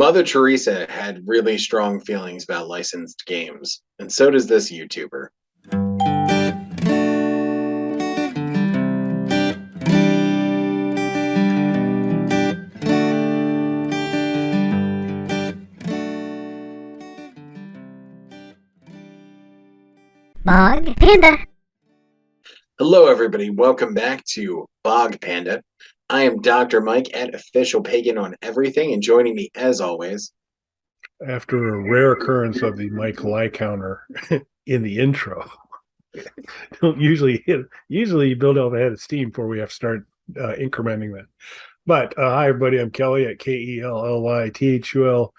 Mother Teresa had really strong feelings about licensed games, and so does this YouTuber. Bog Panda. Hello, everybody. Welcome back to Bog Panda. I am Dr. Mike at Official Pagan on everything, and joining me, as always, after a rare occurrence of the Mike Lie counter in the intro. Don't usually hit. Usually, you build up a head of steam before we have to start incrementing that. But hi, everybody. I'm Kelly at KELLYTHUL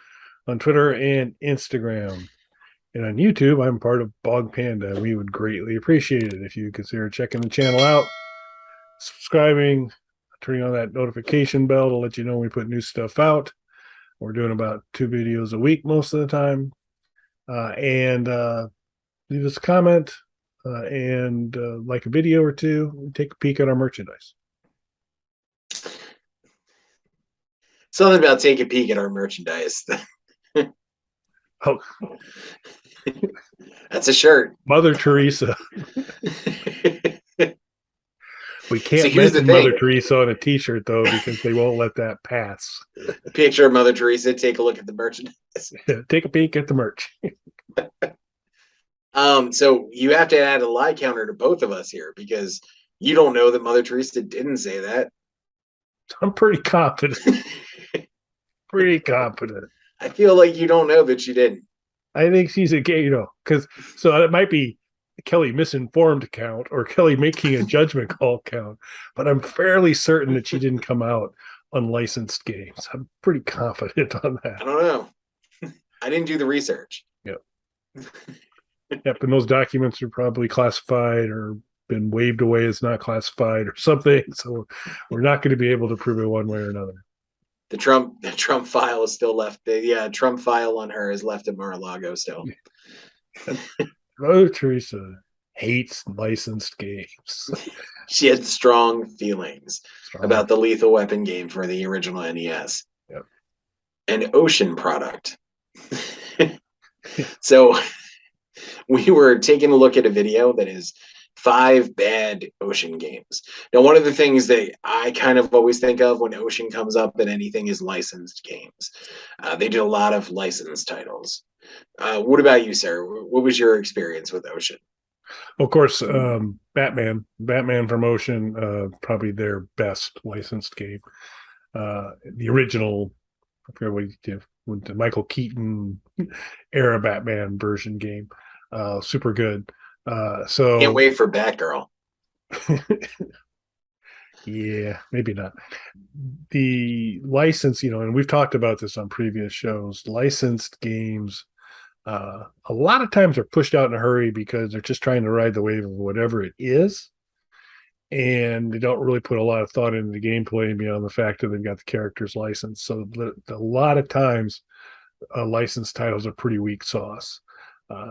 on Twitter and Instagram. And on YouTube, I'm part of Bog Panda. We would greatly appreciate it if you consider checking the channel out, subscribing, turning on that notification bell to let you know when we put new stuff out. We're doing about 2 videos a week most of the time. And leave us a comment and like a video or two. Take a peek at our merchandise. Something about take a peek at our merchandise. Oh, that's a shirt. Mother Teresa. We can't mention Mother Teresa on a t-shirt, though, because they won't let that pass. Picture of Mother Teresa. Take a look at the merchandise. Take a peek at the merch. So you have to add a lie counter to both of us here because you don't know that Mother Teresa didn't say that. I'm pretty confident. Pretty confident. I feel like you don't know that she didn't. I think she's a gay, because so it might be Kelly misinformed count or Kelly making a judgment call count, but I'm fairly certain that she didn't come out on licensed games. I'm pretty confident on that. I don't know. I didn't do the research. Yep. Yep, and those documents are probably classified or been waved away as not classified or something. So we're not going to be able to prove it one way or another. The Trump file is still left. Trump file on her is left at Mar-a-Lago still. Mother Teresa hates licensed games. She had strong feelings about the Lethal Weapon game for the original NES. Yep. An Ocean product. So we were taking a look at a video that is 5 bad Ocean games. Now, one of the things that I kind of always think of when Ocean comes up in anything is licensed games. They did a lot of licensed titles. What about you, sir? What was your experience with Ocean? Of course, Batman from Ocean, probably their best licensed game. The original, I forget what he did, with the Michael Keaton era Batman version game. Super good. So can't wait for Batgirl. Yeah, maybe not. The license, and we've talked about this on previous shows, licensed games a lot of times are pushed out in a hurry because they're just trying to ride the wave of whatever it is, and they don't really put a lot of thought into the gameplay beyond the fact that they've got the characters licensed. So a lot of times licensed titles are pretty weak sauce.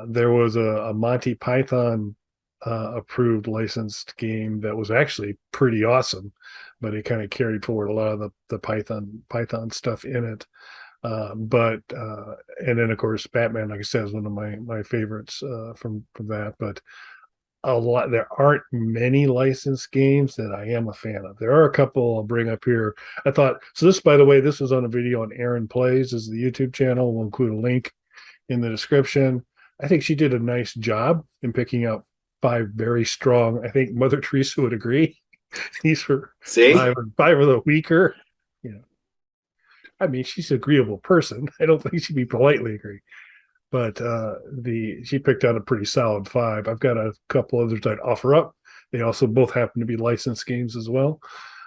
There was a Monty Python approved licensed game that was actually pretty awesome, but it kind of carried forward a lot of the Python stuff in it. And then of course Batman, like I said, is one of my favorites from that. But there aren't many licensed games that I am a fan of. There are a couple I'll bring up here. I thought so. This, by the way, this was on a video on Aaron Plays, is the YouTube channel. We'll include a link in the description. I think she did a nice job in picking out 5 very strong. I think Mother Teresa would agree. These were 5 of the weaker. I mean, she's an agreeable person. I don't think she'd be politely agree. But she picked out a pretty solid 5. I've got a couple others I'd offer up. They also both happen to be licensed games as well.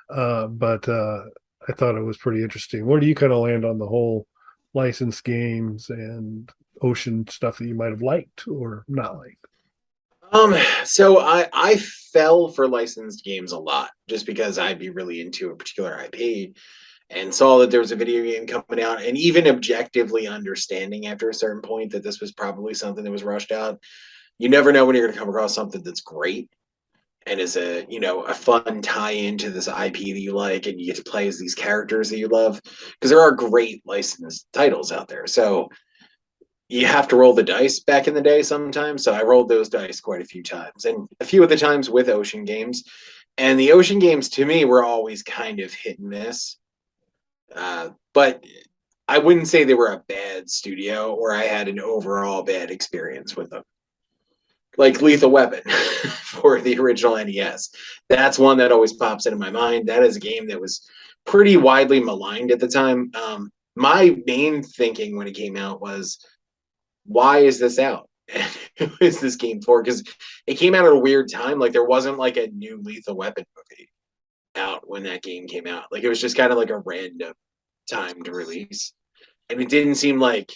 But I thought it was pretty interesting. Where do you kind of land on the whole licensed games and Ocean stuff that you might have liked or not liked? So I fell for licensed games a lot just because I'd be really into a particular IP and saw that there was a video game coming out, and even objectively understanding after a certain point that this was probably something that was rushed out. You never know when you're going to come across something that's great. and is a a fun tie-in to this IP that you like, and you get to play as these characters that you love, because there are great licensed titles out there. So you have to roll the dice back in the day sometimes. So I rolled those dice quite a few times, and a few of the times with Ocean Games. And the Ocean Games to me were always kind of hit and miss. But I wouldn't say they were a bad studio or I had an overall bad experience with them. Like Lethal Weapon for the original NES. That's one that always pops into my mind. That is a game that was pretty widely maligned at the time. My main thinking when it came out was, why is this out? And who is this game for? Because it came out at a weird time. Like there wasn't like a new Lethal Weapon movie out when that game came out. Like it was just kind of like a random time to release. And it didn't seem like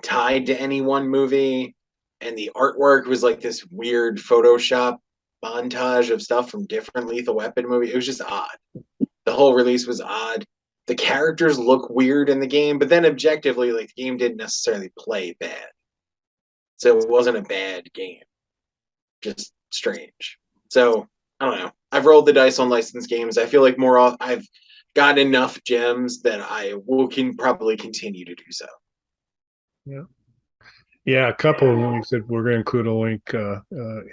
tied to any one movie. And the artwork was like this weird Photoshop montage of stuff from different Lethal Weapon movies. It was just odd. The whole release was odd. The characters look weird in the game, but then objectively, like the game didn't necessarily play bad. So it wasn't a bad game. Just strange. So I don't know. I've rolled the dice on licensed games. I feel like I've got enough gems that I will can probably continue to do so. Yeah. Yeah, a couple of links that we're going to include a link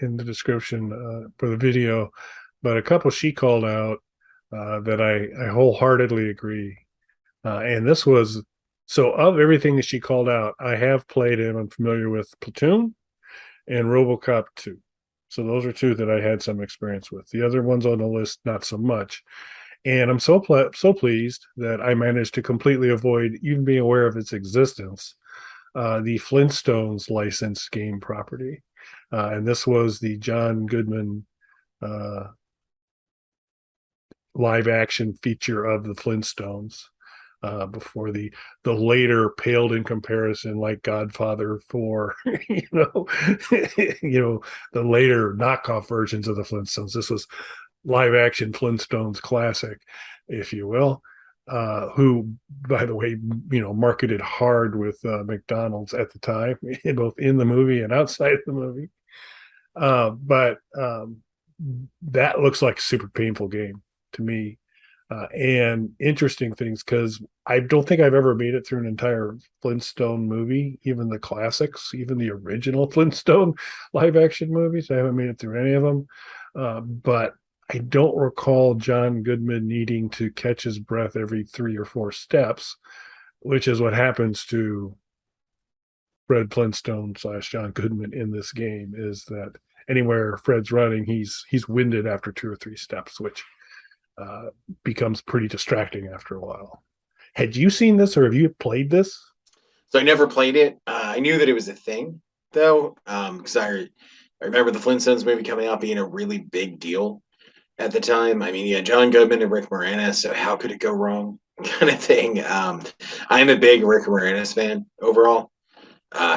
in the description for the video, but a couple she called out that I wholeheartedly agree. And this was so of everything that she called out, I have played and I'm familiar with Platoon and RoboCop 2. So those are two that I had some experience with. The other ones on the list, not so much. And I'm so pleased that I managed to completely avoid even being aware of its existence. The Flintstones licensed game property, and this was the John Goodman live action feature of the Flintstones. Before the later paled in comparison, like Godfather 4, the later knockoff versions of the Flintstones. This was live action Flintstones classic, if you will. Who, by the way, marketed hard with McDonald's at the time, both in the movie and outside of the movie. But that looks like a super painful game to me. And interesting things, because I don't think I've ever made it through an entire Flintstone movie, even the classics, even the original Flintstone live action movies. I haven't made it through any of them. But I don't recall John Goodman needing to catch his breath every 3 or 4 steps, which is what happens to Fred Flintstone / John Goodman in this game. Is that anywhere Fred's running, he's winded after 2 or 3 steps, which becomes pretty distracting after a while. Had you seen this, or have you played this? So I never played it. I knew that it was a thing, though, because I remember the Flintstones movie coming out being a really big deal at the time. I mean, yeah, John Goodman and Rick Moranis, so how could it go wrong? Kind of thing. I'm a big Rick Moranis fan overall.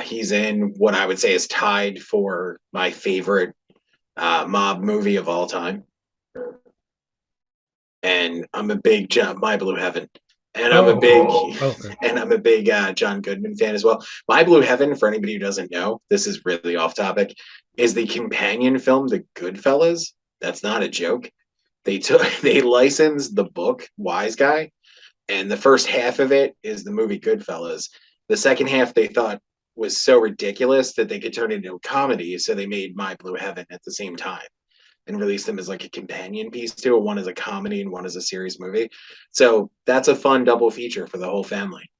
He's in what I would say is tied for my favorite mob movie of all time. And I'm a big My Blue Heaven. And I'm a big Okay. and I'm a big John Goodman fan as well. My Blue Heaven, for anybody who doesn't know, this is really off topic, is the companion film to Goodfellas. That's not a joke. They licensed the book Wise Guy, and the first half of it is the movie Goodfellas. The second half they thought was so ridiculous that they could turn it into a comedy, so they made My Blue Heaven at the same time and released them as like a companion piece to it. One is a comedy and one is a serious movie. So that's a fun double feature for the whole family.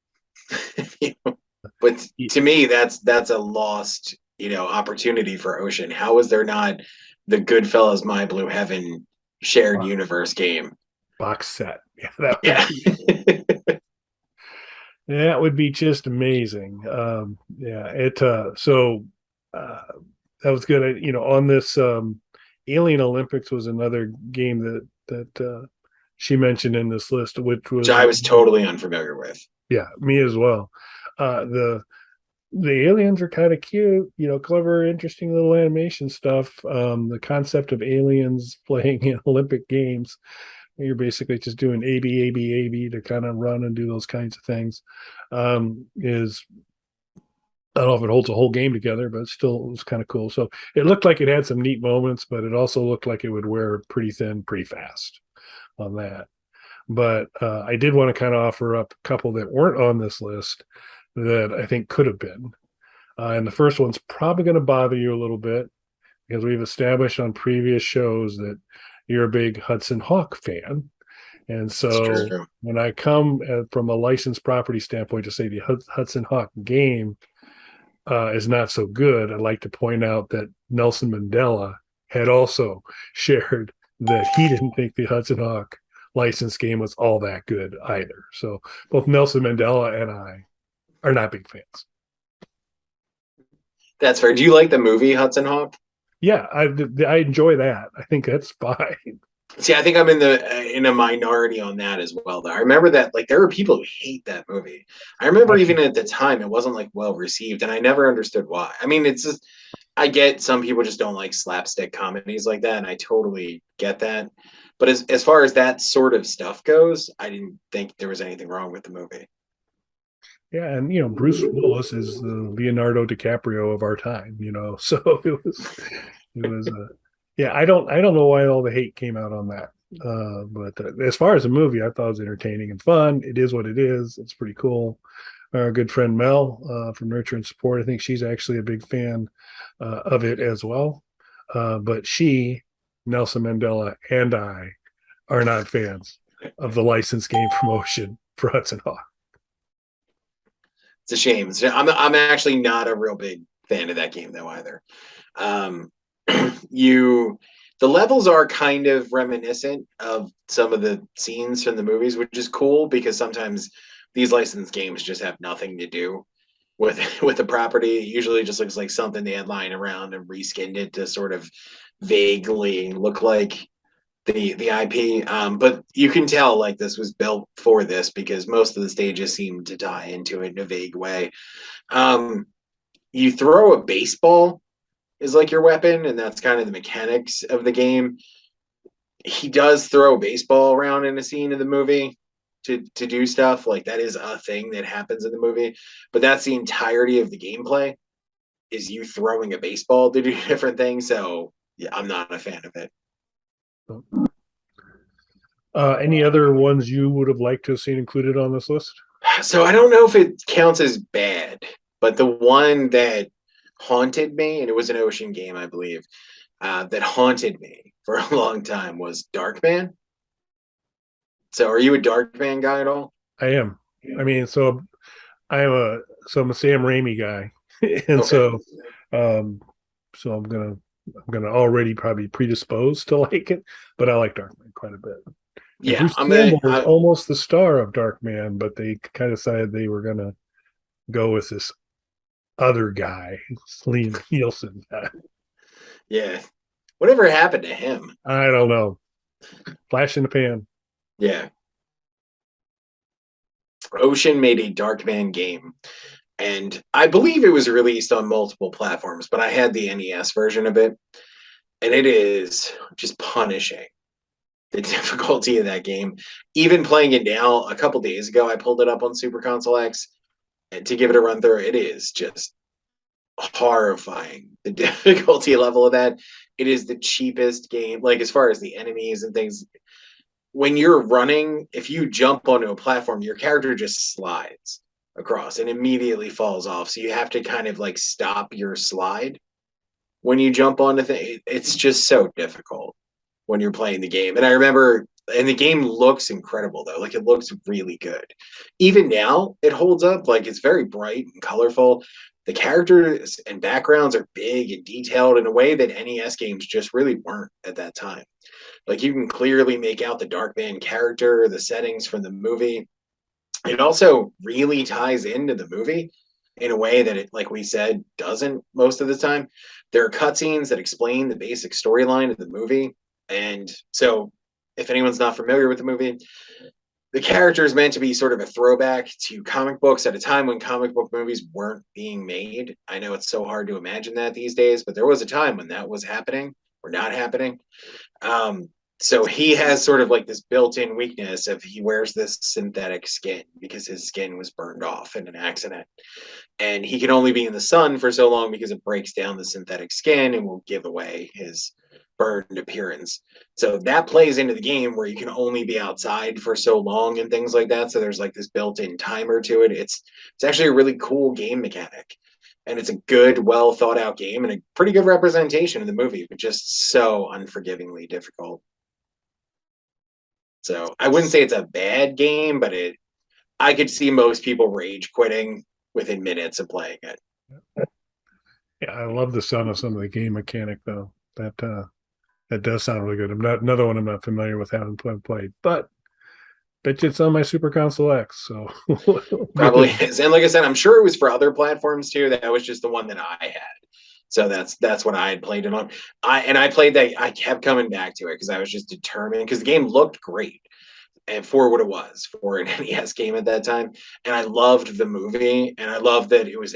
But to me, that's a lost, opportunity for Ocean. How is there not the Goodfellas My Blue Heaven shared universe game? Box set. Yeah. That would be just amazing. That was good. On this Alien Olympics was another game that she mentioned in this list, which I was totally unfamiliar with. Yeah, me as well. The aliens are kind of cute, clever, interesting little animation stuff. The concept of aliens playing in Olympic games, you're basically just doing A B A B A B to kind of run and do those kinds of things, is I don't know if it holds a whole game together, but still it was kind of cool. So it looked like it had some neat moments, but it also looked like it would wear pretty thin pretty fast on that. But I did want to kind of offer up a couple that weren't on this list that I think could have been. And the first one's probably going to bother you a little bit because we've established on previous shows that you're a big Hudson Hawk fan. And It's so true. when I come from a licensed property standpoint to say the Hudson Hawk game is not so good, I'd like to point out that Nelson Mandela had also shared that he didn't think the Hudson Hawk license game was all that good either. So both Nelson Mandela and I are not big fans. That's fair. Do you like the movie Hudson Hawk? Yeah, I enjoy that. I think that's fine. See, I think I'm in a minority on that as well. Though I remember that like there are people who hate that movie. I remember even at the time it wasn't like well received, and I never understood why. I mean, it's just I get some people just don't like slapstick comedies like that, and I totally get that. But as far as that sort of stuff goes, I didn't think there was anything wrong with the movie. Yeah, and Bruce Willis is the Leonardo DiCaprio of our time. So it was yeah. I don't know why all the hate came out on that. But as far as the movie, I thought it was entertaining and fun. It is what it is. It's pretty cool. Our good friend Mel from Nurture and Support, I think she's actually a big fan of it as well. But she, Nelson Mandela, and I are not fans of the licensed game promotion for Hudson Hawk. It's a shame. I'm actually not a real big fan of that game though either. Um, you the levels are kind of reminiscent of some of the scenes from the movies, which is cool because sometimes these licensed games just have nothing to do with with the property. It usually just looks like something they had lying around and reskinned it to sort of vaguely look like the IP. But you can tell like this was built for this because most of the stages seem to tie into it in a vague way. Um, you throw a baseball is like your weapon, and that's kind of the mechanics of the game. He does throw a baseball around in a scene of the movie to do stuff like that is a thing that happens in the movie, but that's the entirety of the gameplay is you throwing a baseball to do different things. So yeah, I'm not a fan of it. Any other ones you would have liked to have seen included on this list? So I don't know if it counts as bad, but the one that haunted me, and it was an ocean game, I believe, that haunted me for a long time was Darkman. So are you a Darkman guy at all? I am. I mean, I'm a Sam Raimi guy, and Okay. um, so I'm gonna already probably predisposed to like it, but I like Darkman quite a bit. And Yeah, Bruce Campbell was I almost the star of Darkman, but they kind of decided they were gonna go with this other guy, Liam Nielsen. yeah. Whatever happened to him? I don't know. Flash in the pan. Yeah. Ocean made a Darkman game, and I believe it was released on multiple platforms, but I had the NES version of it, and it is just punishing the difficulty of that game. Even playing it now, a couple days ago, I pulled it up on Super Console X and to give it a run through. It is just horrifying the difficulty level of that. It is the cheapest game, like as far as the enemies and things. When you're running, if you jump onto a platform, your character just slides across and immediately falls off. So you have to kind of like stop your slide when you jump onto things. It's just so difficult when you're playing the game. And I remember, and the game looks incredible though. Like it looks really good. Even now, it holds up. Like it's very bright and colorful. The characters and backgrounds are big and detailed in a way that NES games just really weren't at that time. Like you can clearly make out the Darkman character, the settings from the movie. It also really ties into the movie in a way that it, like we said, doesn't most of the time. There are cutscenes that explain the basic storyline of the movie. And so if anyone's not familiar with the movie, the character is meant to be sort of a throwback to comic books at a time when comic book movies weren't being made. I know it's so hard to imagine that these days, but there was a time when that was happening or not happening. Um, So he has sort of like this built-in weakness if he wears this synthetic skin because his skin was burned off in an accident. And he can only be in the sun for so long because it breaks down the synthetic skin and will give away his burned appearance. So that plays into the game where you can only be outside for so long and things like that. So there's like this built-in timer to it. It's actually a really cool game mechanic. And it's a good, well thought out game and a pretty good representation of the movie, but just so unforgivingly difficult. So I wouldn't say it's a bad game, but I could see most people rage quitting within minutes of playing it. Yeah, I love the sound of some of the game mechanic though. That does sound really good. I'm not another one I'm not familiar with, having played, but bet you it's on my Super Console X. So Probably is. And like I said, I'm sure it was for other platforms too. That was just the one that I had. So that's what I had played it on. I played that. I kept coming back to it because I was just determined because the game looked great and for what it was for an NES game at that time. And I loved the movie and I loved that it was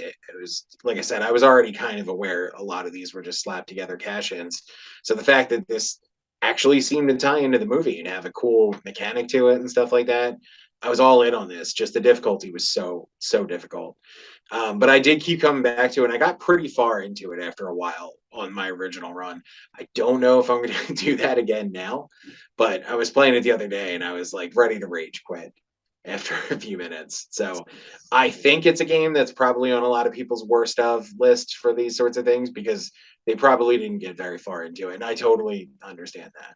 like I said, I was already kind of aware a lot of these were just slapped together cash-ins. So the fact that this actually seemed to tie into the movie and have a cool mechanic to it and stuff like that, I was all in on this. Just the difficulty was so difficult. But I did keep coming back to it and I got pretty far into it after a while on my original run. I don't know if I'm going to do that again now, but I was playing it the other day and I was like ready to rage quit after a few minutes. So I think it's a game that's probably on a lot of people's worst of list for these sorts of things because they probably didn't get very far into it. And I totally understand that.